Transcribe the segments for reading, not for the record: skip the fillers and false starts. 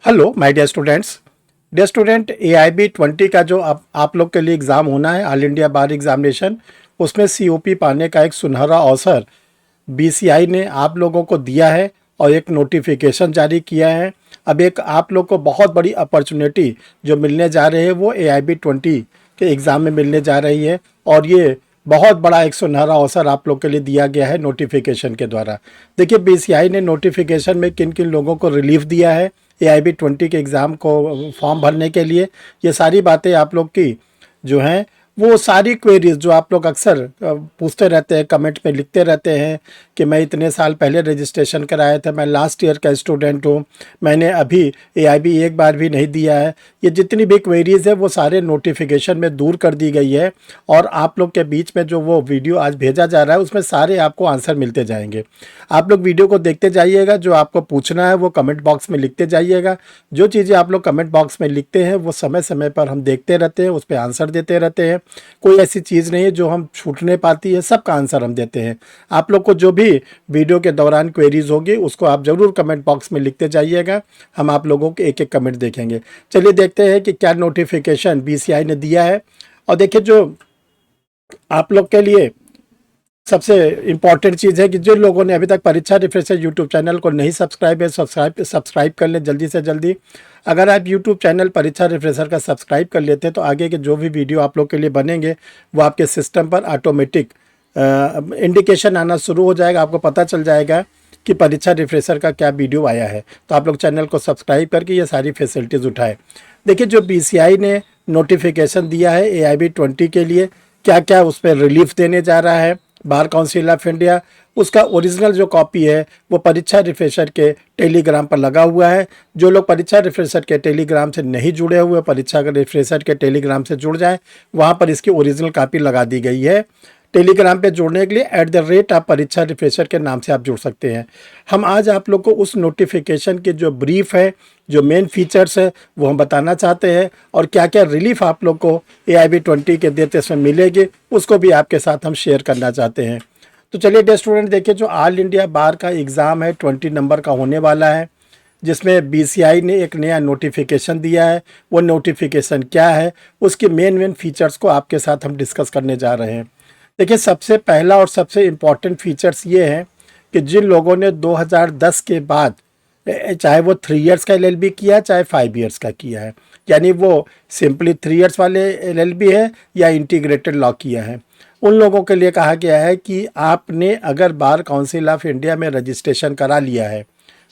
Hello my dear student AIB 20 का जो आप लोग के लिए एग्ज़ाम होना है, ऑल इंडिया बार एग्जामिनेशन, उसमें COP पाने का एक सुनहरा अवसर BCI ने आप लोगों को दिया है और एक नोटिफिकेशन जारी किया है। अब एक आप लोग को बहुत बड़ी अपॉर्चुनिटी जो मिलने जा रही है वो AIB 20 के एग्ज़ाम में मिलने जा रही है और ये बहुत बड़ा एक सुनहरा अवसर आप लोग के लिए दिया गया है नोटिफिकेशन के द्वारा। देखिए BCI ने नोटिफिकेशन में किन किन लोगों को रिलीफ दिया है AIB 20 के एग्ज़ाम को फॉर्म भरने के लिए, ये सारी बातें आप लोग की जो हैं वो सारी क्वेरीज जो आप लोग अक्सर पूछते रहते हैं, कमेंट में लिखते रहते हैं कि मैं इतने साल पहले रजिस्ट्रेशन कराया था, मैं लास्ट ईयर का स्टूडेंट हूँ, मैंने अभी AIB एक बार भी नहीं दिया है। ये जितनी भी क्वेरीज है वो सारे नोटिफिकेशन में दूर कर दी गई है और आप लोग के बीच में जो वो वीडियो आज भेजा जा रहा है उसमें सारे आपको आंसर मिलते जाएंगे। आप लोग वीडियो को देखते जाइएगा, जो आपको पूछना है वो कमेंट बॉक्स में लिखते जाइएगा। जो चीज़ें आप लोग कमेंट बॉक्स में लिखते हैं वो समय समय पर हम देखते रहते हैं, उस पर आंसर देते रहते हैं। कोई ऐसी चीज़ नहीं है जो हम छूटने पाती है, सबका आंसर हम देते हैं। आप लोग को जो भी वीडियो के दौरान क्वेरीज होगी उसको आप ज़रूर कमेंट बॉक्स में लिखते जाइएगा, हम आप लोगों के एक एक कमेंट देखेंगे। चलिए देखते हैं कि क्या नोटिफिकेशन BCI ने दिया है। और देखिए जो आप लोग के लिए सबसे इम्पॉर्टेंट चीज़ है कि जो लोगों ने अभी तक परीक्षा रिफ्रेशर यूट्यूब चैनल को नहीं सब्सक्राइब है, सब्सक्राइब कर लें जल्दी से जल्दी। अगर आप यूट्यूब चैनल परीक्षा रिफ्रेशर का सब्सक्राइब कर लेते हैं तो आगे के जो भी वीडियो आप लोग के लिए बनेंगे वो आपके सिस्टम पर ऑटोमेटिक इंडिकेशन आना शुरू हो जाएगा, आपको पता चल जाएगा कि परीक्षा रिफ्रेशर का क्या वीडियो आया है। तो आप लोग चैनल को सब्सक्राइब करके ये सारी फैसिलिटीज़ उठाएँ। देखिए जो BCI ने नोटिफिकेशन दिया है AIB 20 के लिए, क्या क्या उस पर रिलीफ देने जा रहा है बार काउंसिल ऑफ इंडिया, उसका ओरिजिनल जो कॉपी है वो परीक्षा रिफ्रेशर के टेलीग्राम पर लगा हुआ है। जो लोग परीक्षा रिफ्रेशर के टेलीग्राम से नहीं जुड़े हुए, परीक्षा रिफ्रेशर के टेलीग्राम से जुड़ जाएं, वहाँ पर इसकी ओरिजिनल कॉपी लगा दी गई है। टेलीग्राम पे जुड़ने के लिए @ आप परीक्षा रिफ्रेशर के नाम से आप जुड़ सकते हैं। हम आज आप लोग को उस नोटिफिकेशन के जो ब्रीफ है, जो मेन फीचर्स है वो हम बताना चाहते हैं और क्या क्या रिलीफ आप लोग को AIB 20 के देते समय मिलेगी उसको भी आपके साथ हम शेयर करना चाहते हैं। तो चलिए डियर स्टूडेंट, देखिए जो ऑल इंडिया बार का एग्ज़ाम है 20 नंबर का होने वाला है, जिसमें BCI ने एक नया नोटिफिकेशन दिया है। वो नोटिफिकेशन क्या है, उसके मेन फीचर्स को आपके साथ हम डिस्कस करने जा रहे हैं। देखिए सबसे पहला और सबसे इम्पॉर्टेंट फीचर्स ये हैं कि जिन लोगों ने 2010 के बाद चाहे वो 3 इयर्स का LLB किया चाहे 5 इयर्स का किया है, यानी वो सिंपली 3 इयर्स वाले LLB है या इंटीग्रेटेड लॉ किया है, उन लोगों के लिए कहा गया है कि आपने अगर बार काउंसिल ऑफ इंडिया में रजिस्ट्रेशन करा लिया है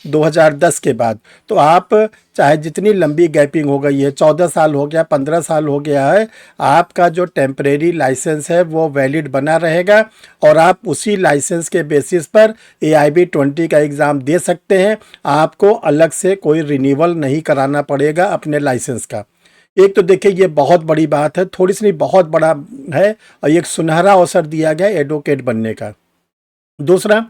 2010 के बाद, तो आप चाहे जितनी लंबी गैपिंग हो गई है, 14 साल हो गया, 15 साल हो गया है, आपका जो टेम्परेरी लाइसेंस है वो वैलिड बना रहेगा और आप उसी लाइसेंस के बेसिस पर AIB 20 का एग्ज़ाम दे सकते हैं। आपको अलग से कोई रिन्यूअल नहीं कराना पड़ेगा अपने लाइसेंस का। एक तो देखिए ये बहुत बड़ी बात है, थोड़ी सी नहीं बहुत बड़ा है और एक सुनहरा अवसर दिया गया एडवोकेट बनने का। दूसरा,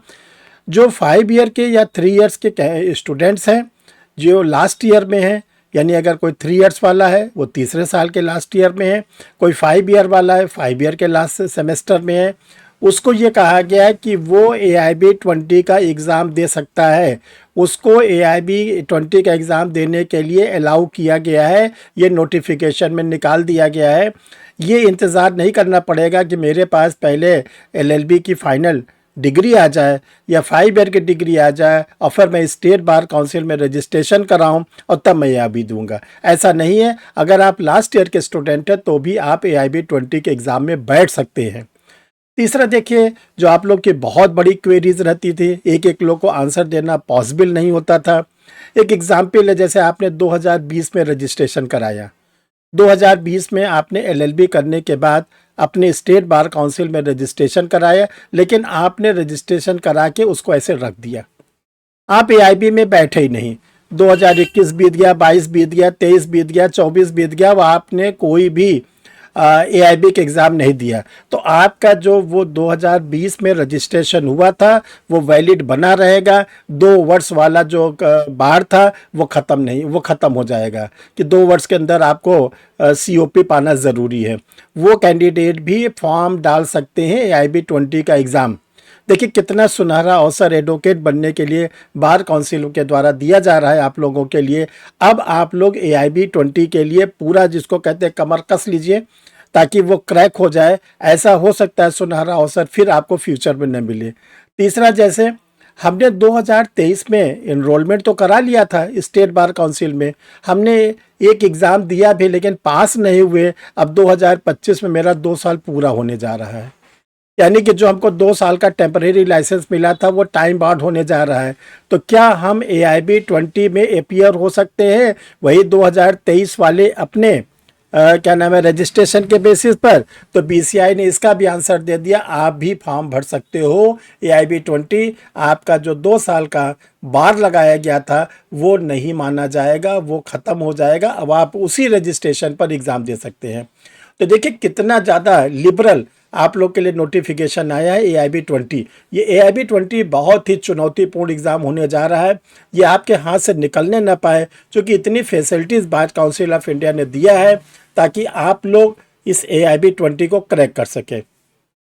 जो 5 ईयर के या 3 इयर्स के स्टूडेंट्स हैं जो लास्ट ईयर में हैं, यानी अगर कोई 3 इयर्स वाला है वो तीसरे साल के लास्ट ईयर में है, कोई 5 ईयर वाला है 5 ईयर के लास्ट सेमेस्टर में है, उसको ये कहा गया है कि वो AIB 20 का एग्ज़ाम दे सकता है। उसको AIB 20 का एग्ज़ाम देने के लिए अलाउ किया गया है, ये नोटिफिकेशन में निकाल दिया गया है। ये इंतज़ार नहीं करना पड़ेगा कि मेरे पास पहले LLB की फ़ाइनल डिग्री आ जाए या 5 ईयर की डिग्री आ जाए और फिर मैं स्टेट बार काउंसिल में रजिस्ट्रेशन कराऊं और तब मैं AIB दूंगा। ऐसा नहीं है, अगर आप लास्ट ईयर के स्टूडेंट हैं तो भी आप AIB 20 के एग्ज़ाम में बैठ सकते हैं। तीसरा देखिए, जो आप लोग की बहुत बड़ी क्वेरीज रहती थी, एक एक लोग को आंसर देना पॉसिबल नहीं होता था। एक एग्जाम्पल है, जैसे आपने 2020 में रजिस्ट्रेशन कराया, 2020 में आपने LLB करने के बाद अपने स्टेट बार काउंसिल में रजिस्ट्रेशन कराया, लेकिन आपने रजिस्ट्रेशन करा के उसको ऐसे रख दिया, आप AIB में बैठे ही नहीं। 2021 बीत गया, 22 बीत गया, 23 बीत गया, 24 बीत गया, वह आपने कोई भी AIB के एग्ज़ाम नहीं दिया, तो आपका जो वो 2020 में रजिस्ट्रेशन हुआ था वो वैलिड बना रहेगा। 2 वर्ष वाला जो बार था वो ख़त्म हो जाएगा कि 2 वर्ष के अंदर आपको COP पाना ज़रूरी है। वो कैंडिडेट भी फॉर्म डाल सकते हैं AIB 20 का एग्ज़ाम देखिए कितना सुनहरा अवसर एडवोकेट बनने के लिए बार काउंसिल के द्वारा दिया जा रहा है आप लोगों के लिए। अब आप लोग AIB 20 के लिए पूरा जिसको कहते हैं कमर कस लीजिए ताकि वो क्रैक हो जाए। ऐसा हो सकता है सुनहरा अवसर फिर आपको फ्यूचर में न मिले। तीसरा, जैसे हमने 2023 में इनरोलमेंट तो करा लिया था स्टेट बार काउंसिल में, हमने एक एग्ज़ाम दिया भी लेकिन पास नहीं हुए। अब 2025 में मेरा 2 साल पूरा होने जा रहा है, यानी कि जो हमको 2 साल का टेम्परेरी लाइसेंस मिला था वो टाइम बाउंड होने जा रहा है। तो क्या हम AIB 20 में अपीयर हो सकते हैं वही 2023 वाले अपने क्या नाम है रजिस्ट्रेशन के बेसिस पर? तो BCI ने इसका भी आंसर दे दिया, आप भी फॉर्म भर सकते हो। AIB 20 आपका जो 2 साल का बार लगाया गया था वो नहीं माना जाएगा, वो ख़त्म हो जाएगा। अब आप उसी रजिस्ट्रेशन पर एग्ज़ाम दे सकते हैं। तो देखिए कितना ज़्यादा लिबरल आप लोग के लिए नोटिफिकेशन आया है AIB 20। ये AIB 20 बहुत ही चुनौतीपूर्ण एग्ज़ाम होने जा रहा है। ये आपके हाथ से निकलने ना पाए, क्योंकि इतनी facilities bar council of India ने दिया है ताकि आप लोग इस AIB 20 को क्रैक कर सकें।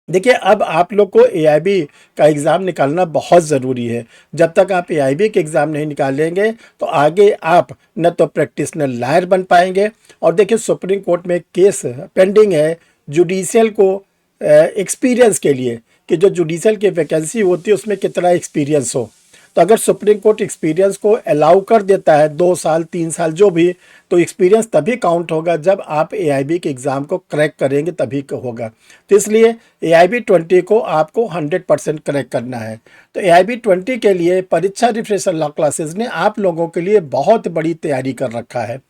देखिए अब आप लोग को AIB का एग्ज़ाम निकालना बहुत ज़रूरी है। जब तक आप AIB के एग्ज़ाम नहीं निकालेंगे तो आगे आप न तो प्रैक्टिशनल लॉयर बन पाएंगे। और देखिए सुप्रीम कोर्ट में केस पेंडिंग है जुडिशियल को एक्सपीरियंस के लिए, कि जो जुडिशियल की वैकेंसी होती है उसमें कितना एक्सपीरियंस हो। तो अगर सुप्रीम कोर्ट एक्सपीरियंस को अलाउ कर देता है 2 साल 3 साल जो भी, तो एक्सपीरियंस तभी काउंट होगा जब आप AIB के एग्ज़ाम को क्रैक करेंगे तभी होगा। तो इसलिए AIB 20 को आपको 100% क्रैक करना है। तो AIB 20 के लिए परीक्षा रिफ्रेशर लॉ क्लासेस ने आप लोगों के लिए बहुत बड़ी तैयारी कर रखा है।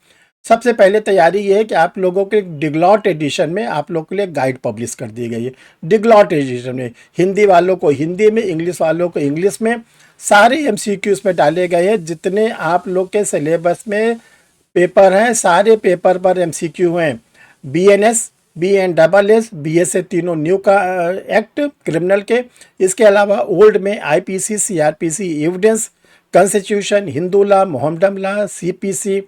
सबसे पहले तैयारी ये है कि आप लोगों के डिग्लॉट एडिशन में आप लोगों के लिए गाइड पब्लिश कर दी गई है। डिग्लॉट एडिशन में हिंदी वालों को हिंदी में, इंग्लिश वालों को इंग्लिश में, सारे MCQs में डाले गए हैं। जितने आप लोग के सिलेबस में पेपर हैं सारे पेपर पर MCQ हैं। BNS, BNSS, BSA तीनों न्यू का एक्ट क्रिमिनल के। इसके अलावा ओल्ड में IPC, CRPC, evidence, constitution, Hindu law, Mohammedan law, CPC,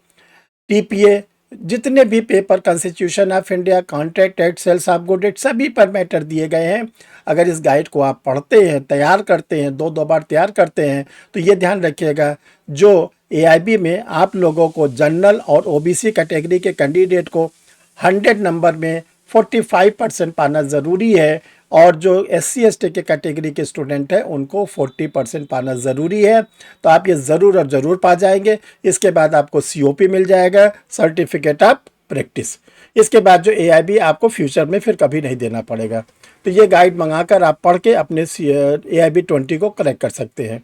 TPA, जितने भी paper constitution of India, contract act, sales of good act, सभी पर मैटर दिए गए हैं। अगर इस गाइड को आप पढ़ते हैं, तैयार करते हैं, 2 बार तैयार करते हैं, तो ये ध्यान रखिएगा जो AIB में आप लोगों को जनरल और OBC कैटेगरी के कैंडिडेट को 100 नंबर में 45% पाना ज़रूरी है, और जो SC ST के कैटेगरी के स्टूडेंट हैं उनको 40% पाना ज़रूरी है। तो आप ये ज़रूर और ज़रूर पा जाएंगे। इसके बाद आपको COP मिल जाएगा, सर्टिफिकेट ऑफ प्रैक्टिस। इसके बाद जो AIB आपको फ्यूचर में फिर कभी नहीं देना पड़ेगा। तो ये गाइड मंगाकर आप पढ़ के अपने AIB 20 को करेक्ट कर सकते हैं।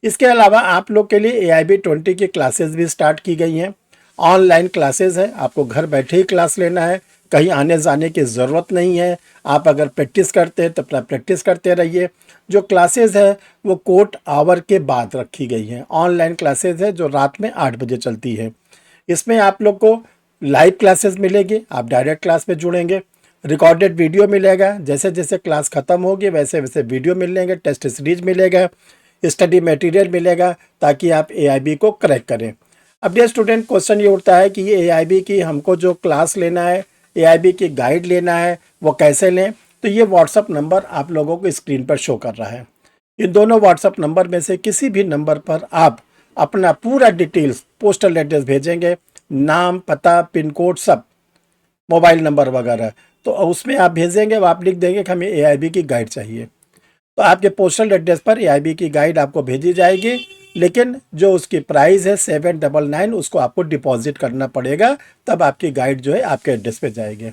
इसके अलावा आप लोग के लिए AIB 20 की क्लासेस भी स्टार्ट की गई हैं। ऑनलाइन क्लासेस है, आपको घर बैठे ही क्लास लेना है, कहीं आने जाने की ज़रूरत नहीं है। आप अगर प्रैक्टिस करते हैं तो अपना प्रैक्टिस करते रहिए। जो क्लासेस है वो कोर्ट आवर के बाद रखी गई हैं। ऑनलाइन क्लासेस है जो रात में 8 बजे चलती है। इसमें आप लोग को लाइव क्लासेस मिलेगी, आप डायरेक्ट क्लास में जुड़ेंगे। रिकॉर्डेड वीडियो मिलेगा, जैसे जैसे क्लास ख़त्म होगी वैसे वैसे वीडियो मिलेंगे, टेस्ट सीरीज मिलेगा, स्टडी मटेरियल मिलेगा, ताकि आप AIB को क्रैक करें। अब ये स्टूडेंट क्वेश्चन ये उठता है कि ये AIB की हमको जो क्लास लेना है, AIB की गाइड लेना है, वो कैसे लें? तो ये व्हाट्सअप नंबर आप लोगों को स्क्रीन पर शो कर रहा है। इन दोनों व्हाट्सअप नंबर में से किसी भी नंबर पर आप अपना पूरा डिटेल्स, पोस्टल एड्रेस भेजेंगे, नाम, पता, पिन कोड, सब, मोबाइल नंबर वगैरह, तो उसमें आप भेजेंगे, आप लिख देंगे कि हमें AIB की गाइड चाहिए। तो आपके पोस्टल एड्रेस पर AIB की गाइड आपको भेजी जाएगी, लेकिन जो उसकी प्राइस है 799, उसको आपको डिपॉजिट करना पड़ेगा, तब आपकी गाइड जो है आपके एड्रेस पे जाएगी।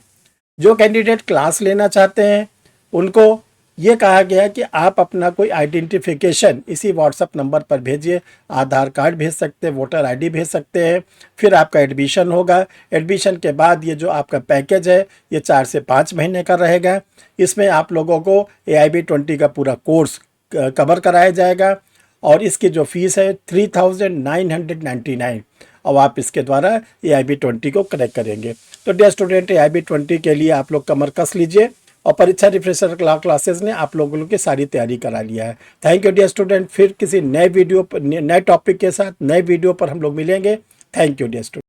जो कैंडिडेट क्लास लेना चाहते हैं उनको ये कहा गया है कि आप अपना कोई आइडेंटिफिकेशन इसी व्हाट्सअप नंबर पर भेजिए। आधार कार्ड भेज सकते हैं, वोटर ID भेज सकते हैं, फिर आपका एडमिशन होगा। एडमिशन के बाद ये जो आपका पैकेज है ये 4 से 5 महीने का रहेगा। इसमें आप लोगों को AIB 20 का पूरा कोर्स कवर कराया जाएगा, और इसकी जो फीस है 3999, और आप इसके द्वारा AIB 20 को करेक्ट करेंगे। तो डियर स्टूडेंट, AIB 20 के लिए आप लोग कमर कस लीजिए, और परीक्षा रिफ्रेशर क्लासेस ने आप लोगों की सारी तैयारी करा लिया है। Thank you dear student. फिर किसी नए वीडियो पर, नए टॉपिक के साथ, नए वीडियो पर हम लोग मिलेंगे। Thank you dear student.